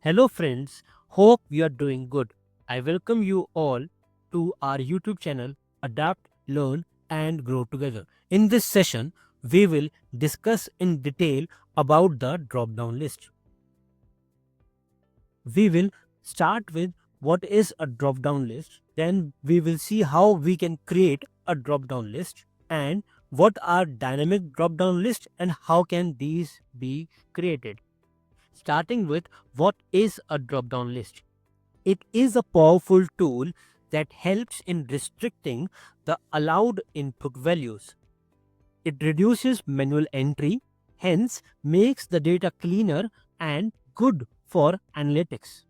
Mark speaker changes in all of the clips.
Speaker 1: Hello, friends. Hope you are doing good. I welcome you all to our YouTube channel, Adapt, Learn, and Grow Together. In this session, we will discuss in detail about the drop down list. We will start with what is a drop down list, then, we will see how we can create a drop down list and what are dynamic drop down lists and how can these be created. Starting with what is a drop down list. It is a powerful tool that helps in restricting the allowed input values. It reduces manual entry, hence makes the data cleaner and good for analytics.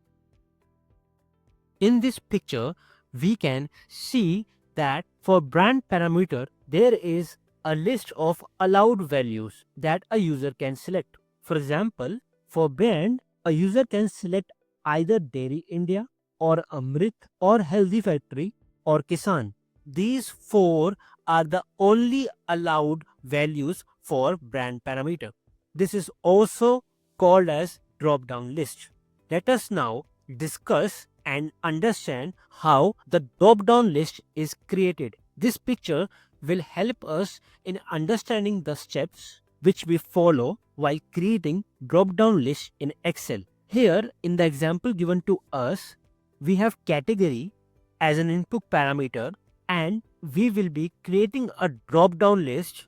Speaker 1: In this picture, we can see that for brand parameter, there is a list of allowed values that a user can select. For example, for brand, a user can select either Dairy India or Amrit or Healthy Factory or Kisan. These four are the only allowed values for brand parameter. This is also called as drop down list. Let us now discuss and understand how the drop down list is created. This picture will help us in understanding the steps which we follow while creating drop down list in Excel. Here in the example given to us, we have category as an input parameter and we will be creating a drop down list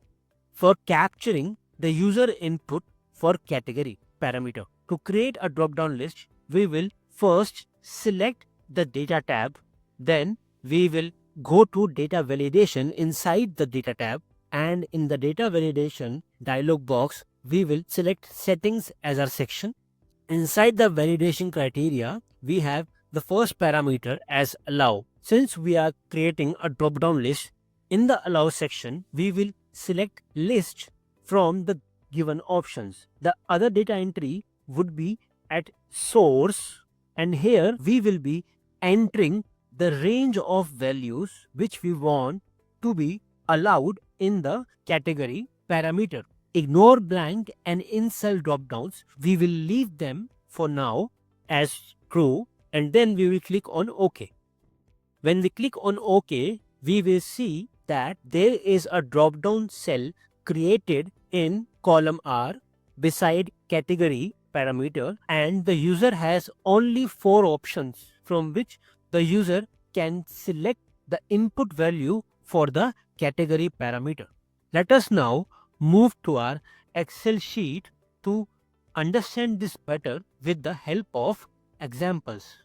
Speaker 1: for capturing the user input for category parameter. To create a drop down list, we will first select the data tab, then we will go to data validation inside the data tab, and in the data validation dialog box we will select settings as our section. Inside the validation criteria, we have the first parameter as allow. Since we are creating a drop down list, in the allow section we will select list from the given options. The other data entry would be at source, and here we will be entering the range of values which we want to be allowed in the category parameter. Ignore blank and in cell drop downs. We will leave them for now as true, and then we will click on OK. When we click on OK, we will see that there is a drop down cell created in column R beside category parameter, and the user has only 4 options from which the user can select the input value for the category parameter. Let us now move to our Excel sheet to understand this better with the help of examples.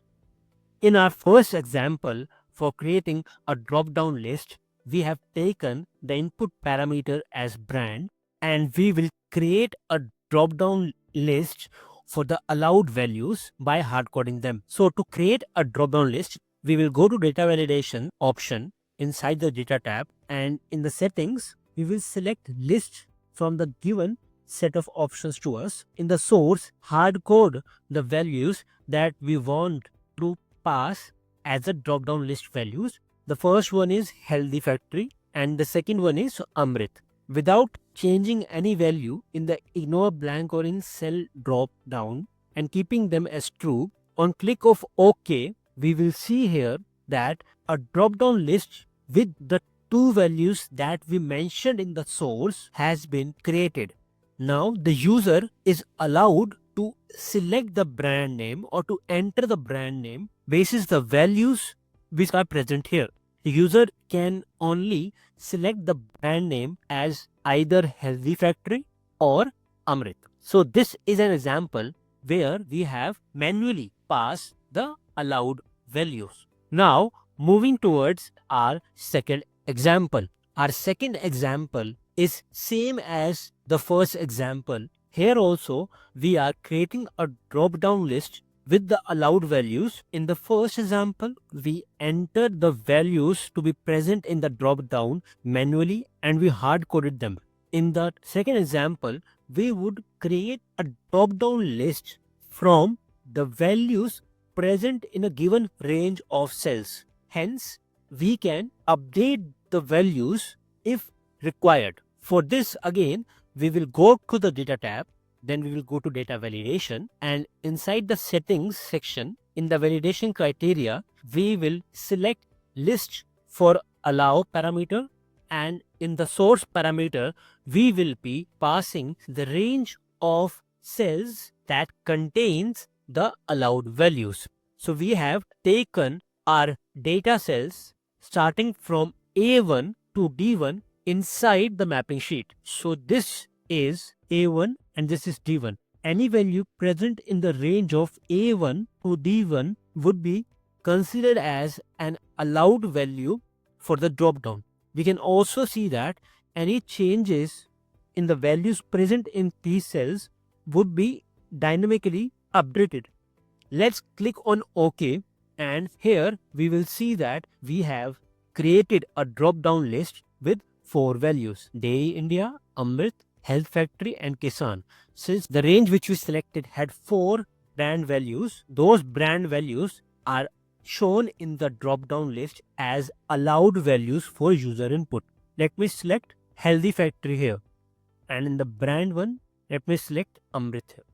Speaker 1: In our first example for creating a drop down list, we have taken the input parameter as brand and we will create a drop down list for the allowed values by hard coding them. So to create a drop down list, we will go to data validation option inside the data tab, and in the settings we will select list from the given set of options to us. In the source, hard code the values that we want to pass as a drop down list values. The first one is Healthy Factory and the second one is Amrit. Without changing any value in the ignore blank or in cell drop down and keeping them as true, on click of OK, we will see here that a drop down list with the two values that we mentioned in the source has been created. Now the user is allowed to select the brand name or to enter the brand name basis the values which are present here. The user can only select the brand name as either Healthy Factory or Amrit. So this is an example where we have manually passed the allowed values. Now moving towards our second example. Our second example is same as the first example. Here also we are creating a drop down list with the allowed values. In the first example, we entered the values to be present in the drop down manually and we hard coded them. In the second example, we would create a drop down list from the values present in a given range of cells. Hence, we can update the values if required. For this, again, we will go to the data tab, then we will go to data validation, and inside the settings section in the validation criteria, we will select list for allow parameter, and in the source parameter, we will be passing the range of cells that contains the allowed values. So we have taken our data cells starting from A1 to D1 inside the mapping sheet. So this is A1 and this is D1. Any value present in the range of A1 to D1 would be considered as an allowed value for the drop down. We can also see that any changes in the values present in these cells would be dynamically updated. Let's click on OK, and here we will see that we have created a drop down list with 4 values: Dairy India, Amrit, Health Factory and Kisan. Since the range which we selected had 4 brand values, those brand values are shown in the drop down list as allowed values for user input. Let me select Healthy Factory here, and in the brand one, let me select Amrit here.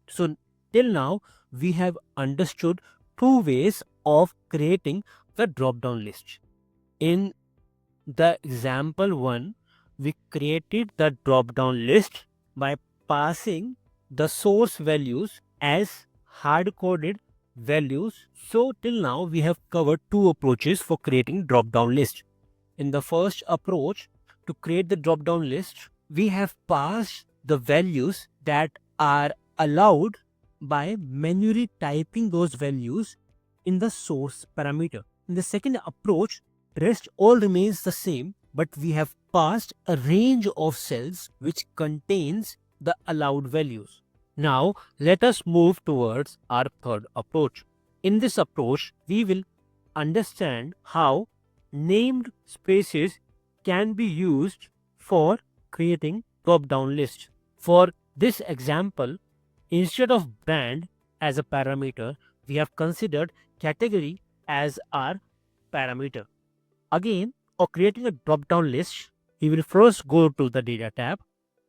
Speaker 1: So till now we have understood 2 ways of creating the drop down list. In the example 1, we created the drop down list by passing the source values as hard coded values. So till now we have covered 2 approaches for creating drop down list. In the first approach, to create the drop down list, we have passed the values that are allowed by manually typing those values in the source parameter. In the second approach, rest all remains the same, but we have passed a range of cells which contains the allowed values. Now let us move towards our third approach. In this approach, we will understand how named spaces can be used for creating drop-down lists. For this example, instead of brand as a parameter, we have considered category as our parameter. Again, for creating a drop-down list, we will first go to the data tab,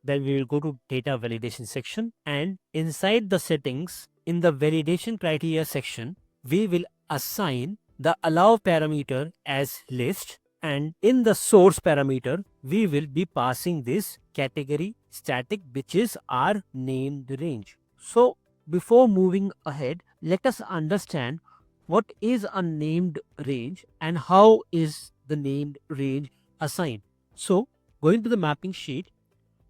Speaker 1: then we will go to data validation section, and inside the settings in the validation criteria section, we will assign the allow parameter as list, and in the source parameter, we will be passing this category static, which is our named range. So before moving ahead, let us understand what is a named range and how is the named range assigned. So going to the mapping sheet,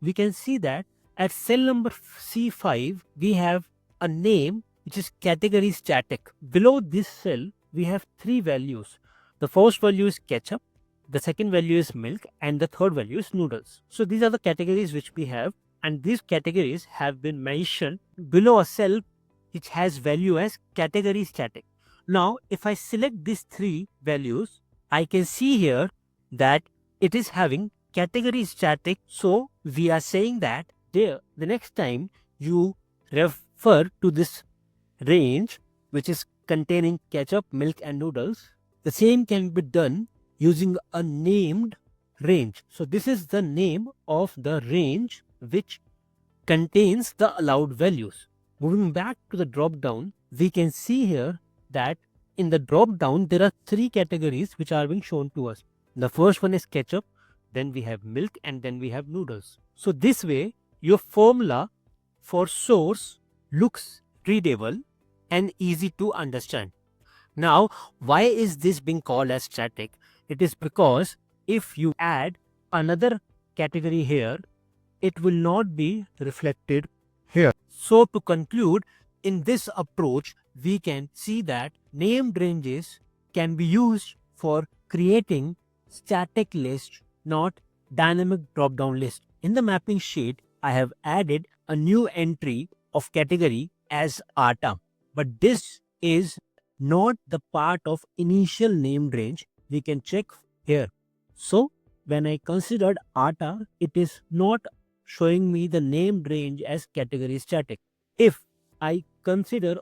Speaker 1: we can see that at cell number C5, we have a name which is category static. Below this cell, we have 3 values. The first value is ketchup, the second value is milk, and the third value is noodles. So these are the categories which we have, and these categories have been mentioned below a cell which has value as category static. Now, if I select these 3 values, I can see here that it is having category static. So we are saying that the next time you refer to this range which is containing ketchup, milk and noodles, the same can be done using a named range. So this is the name of the range which contains the allowed values. Moving back to the drop down, we can see here that in the drop down there are 3 categories which are being shown to us. The first one is ketchup, then we have milk, and then we have noodles. So this way your formula for source looks readable and easy to understand. Now, why is this being called as static? It is because if you add another category here, it will not be reflected here. So to conclude, in this approach, we can see that named ranges can be used for creating static lists, not dynamic drop-down list. In the mapping sheet, I have added a new entry of category as ATA, but this is not the part of initial named range. We can check here. So when I considered ATA, it is not showing me the named range as category static. If I consider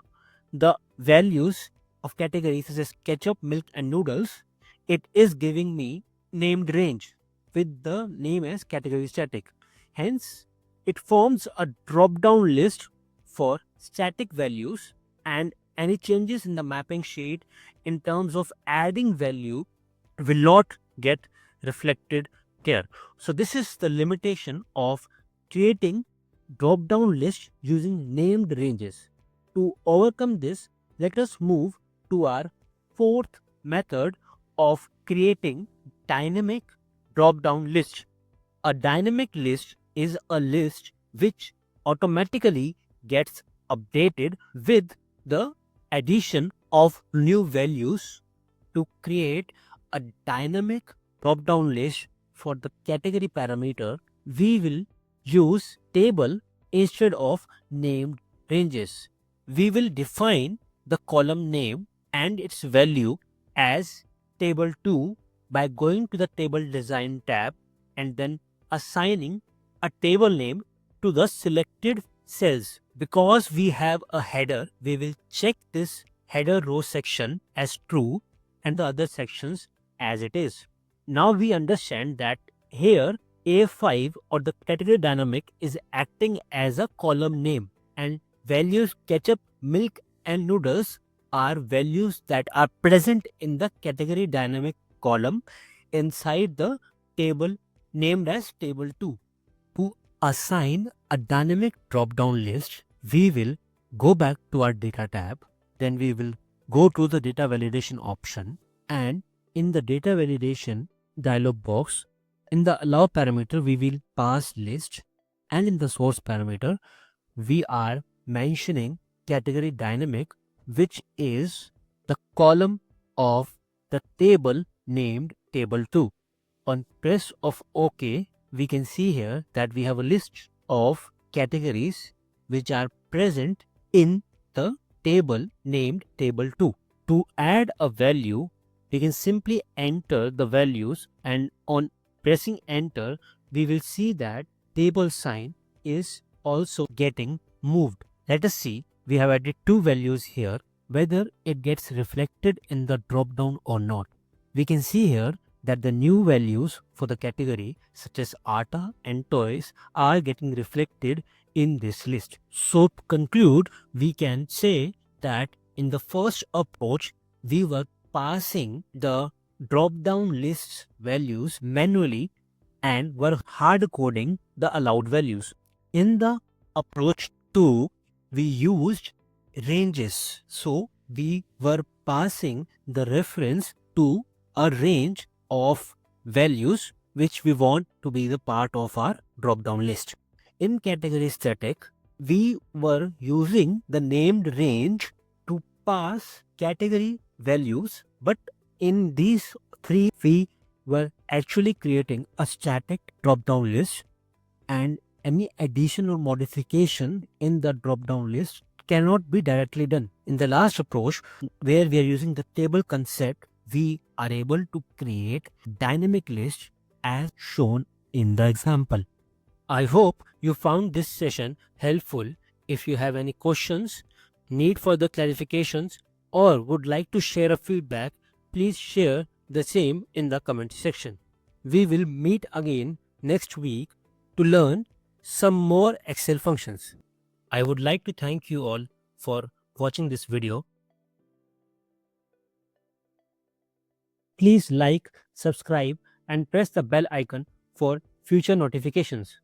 Speaker 1: the values of categories such as ketchup, milk and noodles, it is giving me named range with the name as category static. Hence, It forms a drop-down list for static values, and any changes in the mapping sheet in terms of adding value will not get reflected there. So this is the limitation of creating drop-down lists using named ranges. To overcome this, let us move to our fourth method of creating dynamic drop-down lists. A dynamic list is a list which automatically gets updated with the addition of new values. To create a dynamic drop-down list for the category parameter, we will use table instead of named ranges. We will define the column name and its value as table2 by going to the table design tab and then assigning a table name to the selected cells. Because we have a header, we will check this header row section as true and the other sections as it is. Now we understand that here A5 or the category dynamic is acting as a column name, and values ketchup, milk and noodles are values that are present in the category dynamic column inside the table named as table 2. To assign a dynamic drop-down list, we will go back to our data tab, then we will go to the data validation option, and in the data validation dialog box, in the allow parameter we will pass list, and in the source parameter we are mentioning category dynamic, which is the column of the table named table 2. On press of OK, we can see here that we have a list of categories which are present in the table named table 2. To add a value, we can simply enter the values, and on pressing enter, we will see that table sign is also getting moved. Let us see, we have added two values here, whether it gets reflected in the drop down or not. We can see here that the new values for the category such as Atta and toys are getting reflected in this list. So to conclude, we can say that in the first approach, we were passing the drop-down lists values manually and were hard coding the allowed values. In the approach 2, we used ranges. So we were passing the reference to a range of values which we want to be the part of our drop-down list. In category static, we were using the named range to pass category values, but in these three we were actually creating a static drop-down list, and any addition or modification in the drop-down list cannot be directly done. In the last approach, where we are using the table concept, we are able to create dynamic list as shown in the example. I hope you found this session helpful. If you have any questions, need further clarifications, or would like to share a feedback, please share the same in the comment section. We will meet again next week to learn some more Excel functions. I would like to thank you all for watching this video. Please like, subscribe and press the bell icon for future notifications.